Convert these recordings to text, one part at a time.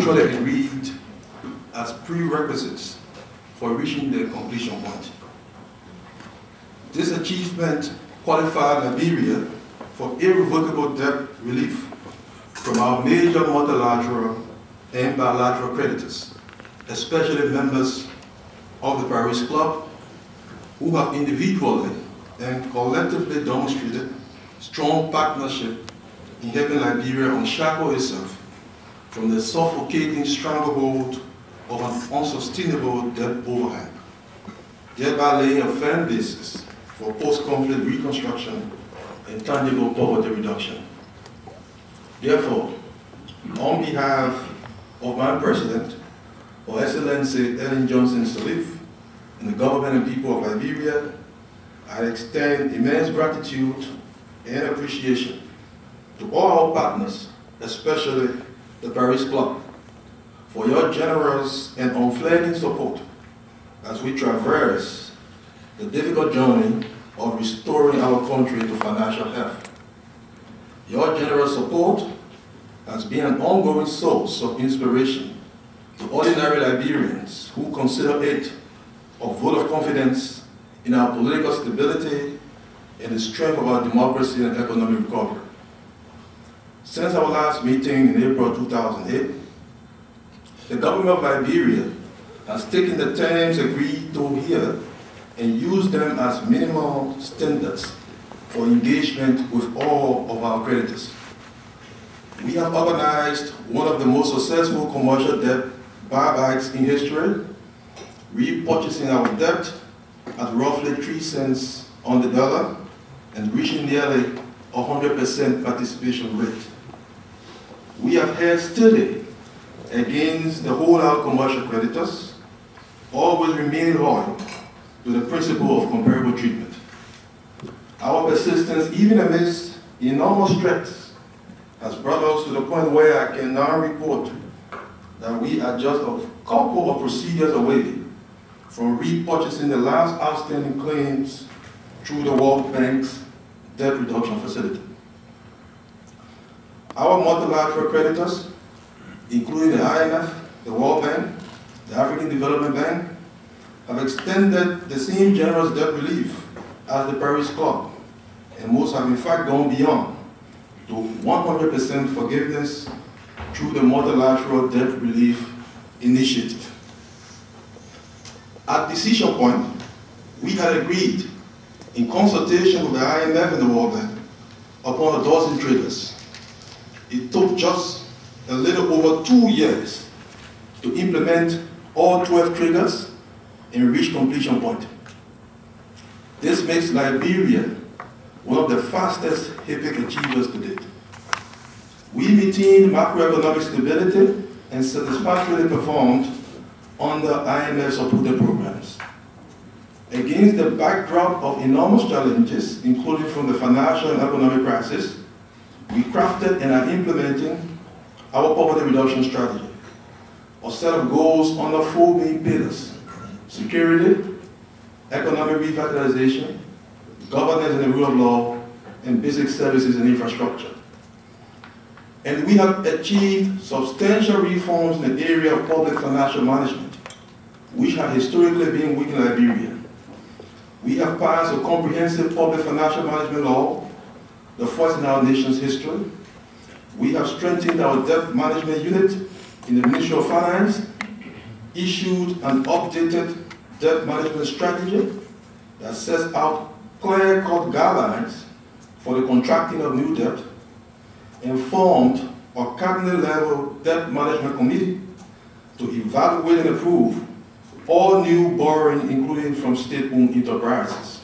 mutually agreed as prerequisites for reaching the completion point. This achievement qualified Liberia for irrevocable debt relief from our major multilateral and bilateral creditors, especially members of the Paris Club, who have individually and collectively demonstrated strong partnership in helping Liberia unshackle itself from the suffocating stranglehold of an unsustainable debt overhang, thereby laying a firm basis for post-conflict reconstruction and tangible poverty reduction. Therefore, on behalf of my President, Her Excellency Ellen Johnson Sirleaf, and the government and people of Liberia, I extend immense gratitude and appreciation to all our partners, especially the Paris Club, for your generous and unflagging support as we traverse the difficult journey of restoring our country to financial health. Your generous support has been an ongoing source of inspiration to ordinary Liberians who consider it a vote of confidence in our political stability and the strength of our democracy and economic recovery. Since our last meeting in April 2008, the government of Liberia has taken the terms agreed to here and used them as minimal standards for engagement with all of our creditors. We have organized one of the most successful commercial debt buybacks in history, repurchasing our debt at roughly 3 cents on the dollar and reaching nearly 100% participation rate. We have held steady against the whole-out commercial creditors, always remaining loyal to the principle of comparable treatment. Our persistence, even amidst enormous threats, has brought us to the point where I can now report that we are just a couple of procedures away from repurchasing the last outstanding claims through the World Bank's debt reduction facility. Our multilateral creditors, including the IMF, the World Bank, the African Development Bank, have extended the same generous debt relief as the Paris Club, and most have in fact gone beyond to 100% forgiveness through the Multilateral Debt Relief Initiative. At decision point, we had agreed, in consultation with the IMF and the World Bank, upon a dozen triggers. It took just a little over 2 years to implement all 12 triggers and reach completion point. This makes Liberia one of the fastest HIPC achievers to date. We maintained macroeconomic stability and satisfactorily performed under IMF supported programs. Against the backdrop of enormous challenges, including from the financial and economic crisis, we crafted and are implementing our poverty reduction strategy, a set of goals under 4 main pillars: security, economic revitalization, governance and the rule of law, and basic services and infrastructure. And we have achieved substantial reforms in the area of public financial management, which have historically been weak in Liberia. We have passed a comprehensive public financial management law, the first in our nation's history. We have strengthened our debt management unit in the Ministry of Finance, issued an updated debt management strategy that sets out clear-cut guidelines for the contracting of new debt, and formed a cabinet-level debt management committee to evaluate and approve all new borrowing, including from state-owned enterprises.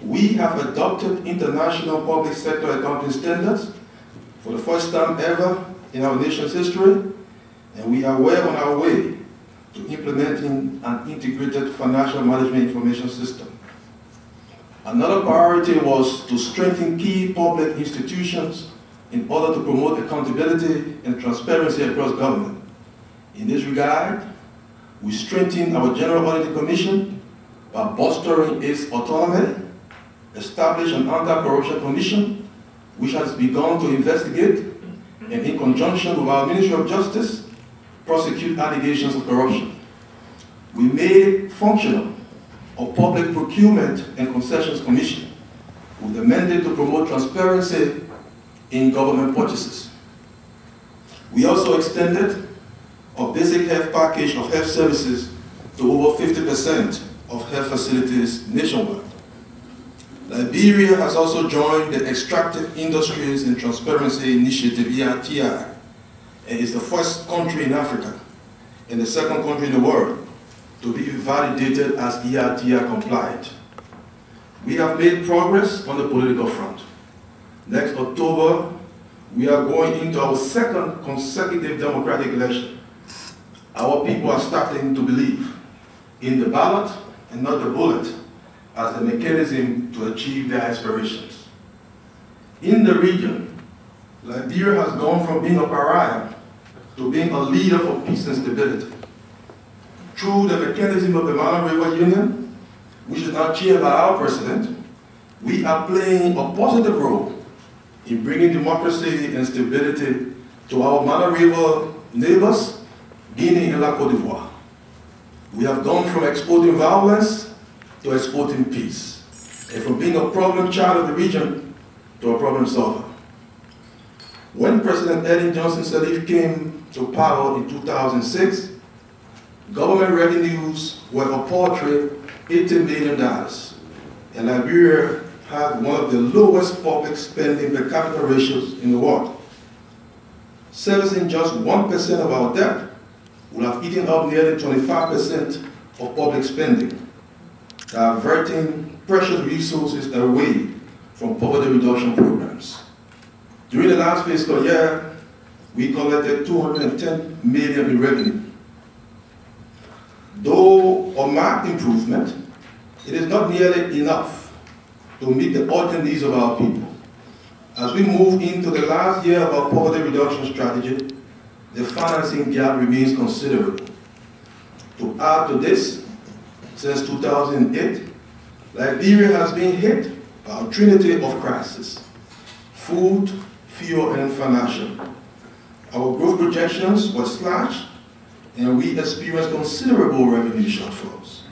We have adopted international public sector accounting standards for the first time ever in our nation's history, and we are well on our way to implementing an integrated financial management information system. Another priority was to strengthen key public institutions in order to promote accountability and transparency across government. In this regard, we strengthened our General Auditing Commission by bolstering its autonomy, established an anti-corruption commission which has begun to investigate and in conjunction with our Ministry of Justice, prosecute allegations of corruption. We made functional a Public Procurement and Concessions Commission with the mandate to promote transparency in government purchases. We also extended a basic health package of health services to over 50% of health facilities nationwide. Liberia has also joined the Extractive Industries and Transparency Initiative, EITI, and is the first country in Africa and the second country in the world to be validated as EITI compliant. We have made progress on the political front. Next October, we are going into our second consecutive democratic election. Our people are starting to believe in the ballot and not the bullet as the mechanism to achieve their aspirations. In the region, Liberia has gone from being a pariah to being a leader for peace and stability. Through the mechanism of the Mara River Union, which is now chaired by our president, we are playing a positive role in bringing democracy and stability to our Mara River neighbors, Guinea and La Côte d'Ivoire. We have gone from exporting violence to exporting peace, and from being a problem child of the region to a problem solver. When President Ellen Johnson Sirleaf came to power in 2006, government revenues were a paltry $80 million, and Liberia had one of the lowest public spending per capita ratios in the world. Servicing just 1% of our debt would have eaten up nearly 25% of public spending, diverting precious resources away from poverty reduction programs. During the last fiscal year, we collected $210 million in revenue. Though a marked improvement, it is not nearly enough to meet the urgent needs of our people. As we move into the last year of our poverty reduction strategy, the financing gap remains considerable. To add to this, since 2008, Liberia has been hit by a trinity of crises: food, fuel, and financial. Our growth projections were slashed, and we experienced considerable revenue shortfalls.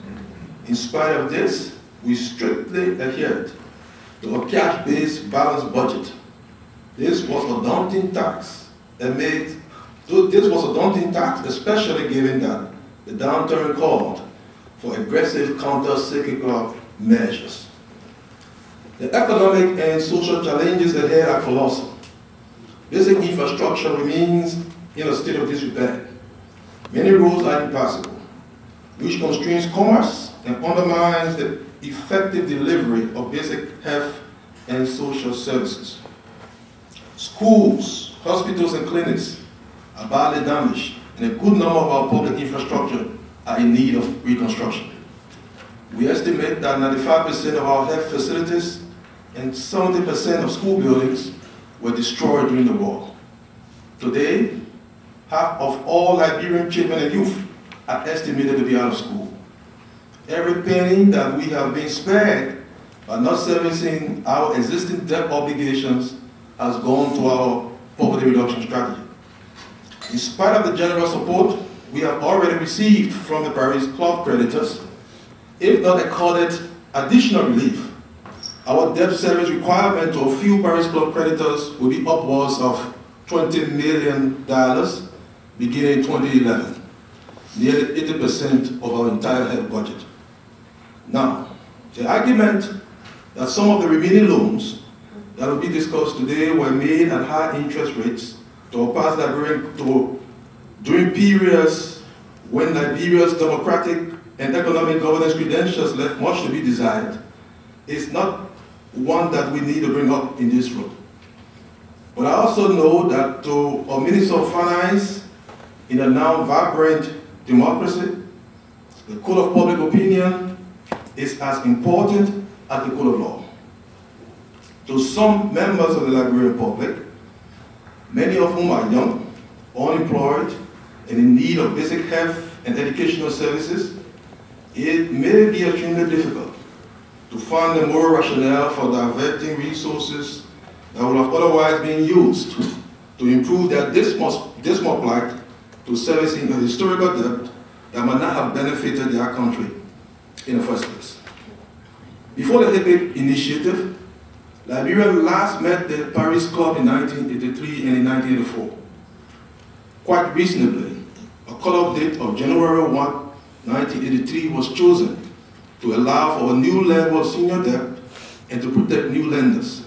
In spite of this, we strictly adhered to a cash-based balanced budget. This was a daunting task, especially given that the downturn called for aggressive counter-cyclical measures. The economic and social challenges ahead are colossal. Basic infrastructure remains in a state of disrepair. Many roads are impassable, which constrains commerce and undermines the effective delivery of basic health and social services. Schools, hospitals, and clinics are badly damaged, and a good number of our public infrastructure are in need of reconstruction. We estimate that 95% of our health facilities and 70% of school buildings were destroyed during the war. Today, half of all Liberian children and youth are estimated to be out of school. Every penny that we have been spared by not servicing our existing debt obligations has gone to our poverty reduction strategy. In spite of the generous support we have already received from the Paris Club creditors, if not accorded additional relief, our debt service requirement to a few Paris Club creditors will be upwards of $20 million beginning in 2011, nearly 80% of our entire health budget. Now, the argument that some of the remaining loans that will be discussed today were made at high interest rates to pass during periods when Liberia's democratic and economic governance credentials left much to be desired is not one that we need to bring up in this room. But I also know that to a Minister of Finance in a now vibrant democracy, the code of public opinion is as important as the code of law. To some members of the Liberian public, many of whom are young, unemployed, and in need of basic health and educational services, it may be extremely difficult to find the moral rationale for diverting resources that would have otherwise been used to improve their dismal plight to servicing a historical debt that might not have benefited their country in the first place. Before the HIPIC initiative, Liberia last met the Paris Club in 1983 and in 1984. Quite reasonably, a cut-off date of January 1, 1983 was chosen to allow for a new level of senior debt and to protect new lenders.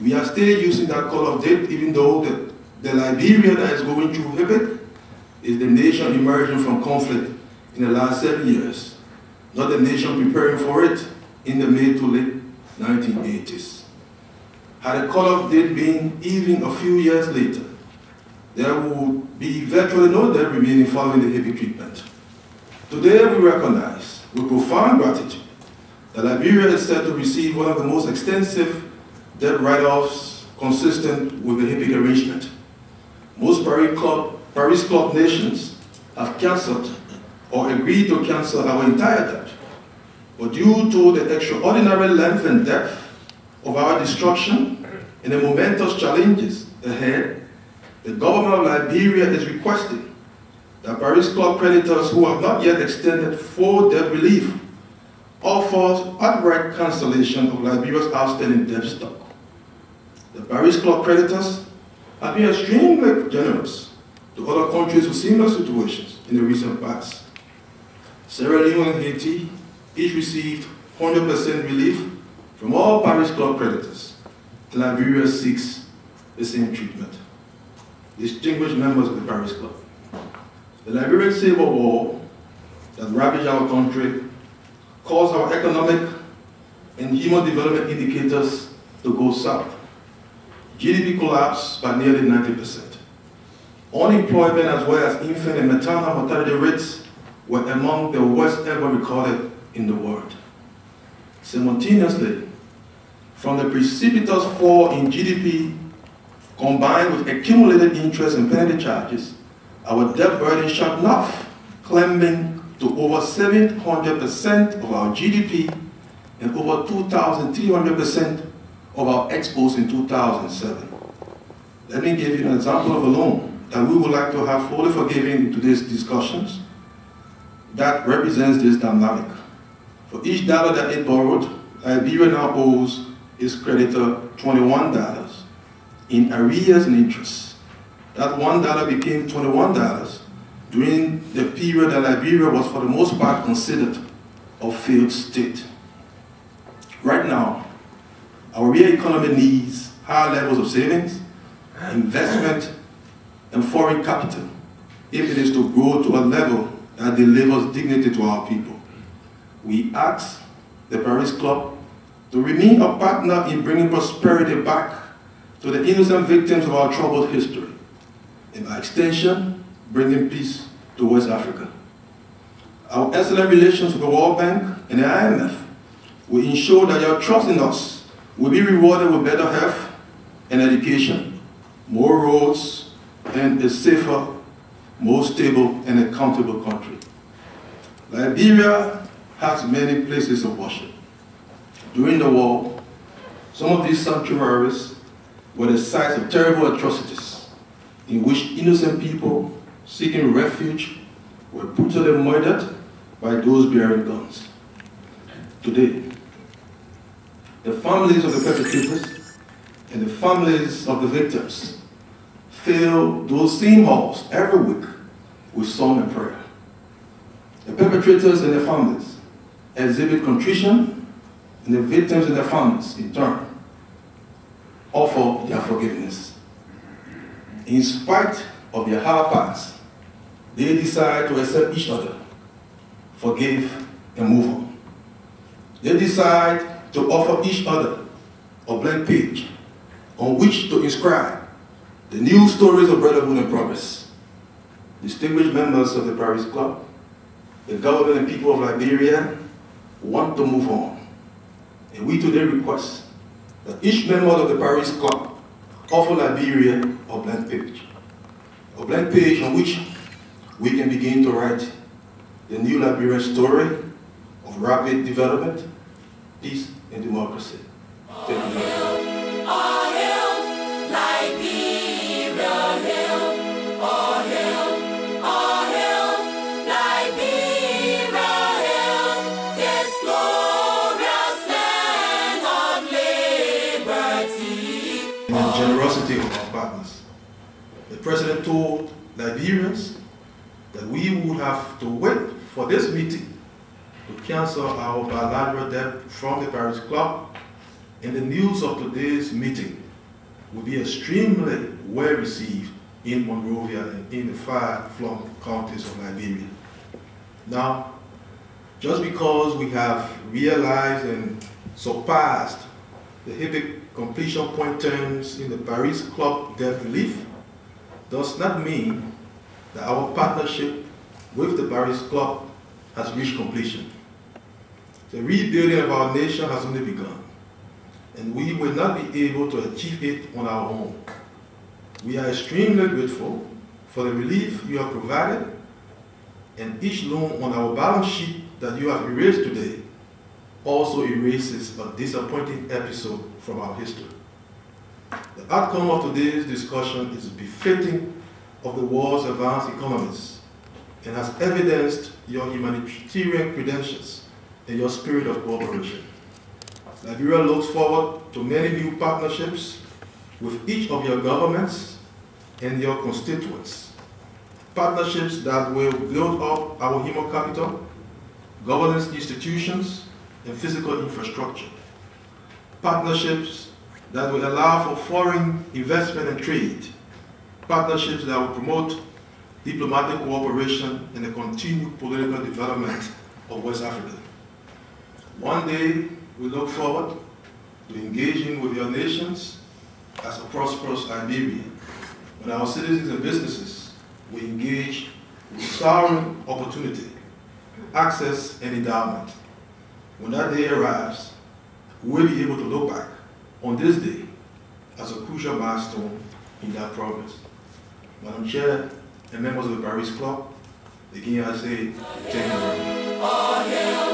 We are still using that cut-off date, even though the Liberia that is going through HIPIC is the nation emerging from conflict in the last 7 years, not the nation preparing for it in the mid to late 1980s. Had the cut-off date been even a few years later, there would be virtually no debt remaining following the HIPIC treatment. Today we recognize with profound gratitude that Liberia is set to receive one of the most extensive debt write-offs consistent with the HIPIC arrangement. Most Paris Club nations have cancelled or agreed to cancel our entire debt. But due to the extraordinary length and depth of our destruction and the momentous challenges ahead, the government of Liberia is requesting that Paris Club creditors who have not yet extended full debt relief offer outright cancellation of Liberia's outstanding debt stock. The Paris Club creditors have been extremely generous to other countries with similar situations in the recent past. Sierra Leone and Haiti each received 100% relief from all Paris Club creditors, and Liberia seeks the same treatment. Distinguished members of the Paris Club, the Liberian Civil War that ravaged our country caused our economic and human development indicators to go south. GDP collapsed by nearly 90%. Unemployment as well as infant and maternal mortality rates were among the worst ever recorded in the world. Simultaneously, from the precipitous fall in GDP combined with accumulated interest and penalty charges, our debt burden shot north, climbing to over 700% of our GDP and over 2,300% of our exports in 2007. Let me give you an example of a loan that we would like to have fully forgiven in today's discussions that represents this dynamic. For each dollar that it borrowed, Liberia now owes its creditor $21 in arrears and interest. That $1 became $21 during the period that Liberia was for the most part considered a failed state. Right now, our real economy needs higher levels of savings, investment, and foreign capital if it is to grow to a level that delivers dignity to our people. We ask the Paris Club to remain a partner in bringing prosperity back to the innocent victims of our troubled history, and by extension, bringing peace to West Africa. Our excellent relations with the World Bank and the IMF will ensure that your trust in us will be rewarded with better health and education, more roads, and a safer, more stable and accountable country. Liberia has many places of worship. During the war, some of these sanctuaries were the sites of terrible atrocities in which innocent people seeking refuge were brutally murdered by those bearing guns. Today, the families of the perpetrators and the families of the victims fill those same halls every week with song and prayer. The perpetrators and their families exhibit contrition, and the victims and their families, in turn, offer their forgiveness. In spite of their hard past, they decide to accept each other, forgive, and move on. They decide to offer each other a blank page on which to inscribe the new stories of brotherhood and progress. Distinguished members of the Paris Club, the government and people of Liberia want to move on. And we today request that each member of the Paris Club offer Liberia a blank page on which we can begin to write the new Liberian story of rapid development, peace, and democracy. Thank you very much. The President told Liberians that we would have to wait for this meeting to cancel our bilateral debt from the Paris Club, and the news of today's meeting will be extremely well received in Monrovia and in the far-flung counties of Liberia. Now, just because we have realized and surpassed the HIPIC completion point terms in the Paris Club debt relief does not mean that our partnership with the Paris Club has reached completion. The rebuilding of our nation has only begun, and we will not be able to achieve it on our own. We are extremely grateful for the relief you have provided, and each loan on our balance sheet that you have erased today also erases a disappointing episode from our history. The outcome of today's discussion is befitting of the world's advanced economies and has evidenced your humanitarian credentials and your spirit of cooperation. Liberia looks forward to many new partnerships with each of your governments and your constituents. Partnerships that will build up our human capital, governance institutions, and physical infrastructure. Partnerships that will allow for foreign investment and trade. Partnerships that will promote diplomatic cooperation and the continued political development of West Africa. One day, we look forward to engaging with your nations as a prosperous Liberia, when our citizens and businesses will engage with sovereign opportunity, access, and endowment. When that day arrives, we'll be able to look back on this day as a crucial milestone in that progress. Madam Chair and members of the Paris Club, again I say, thank you very much.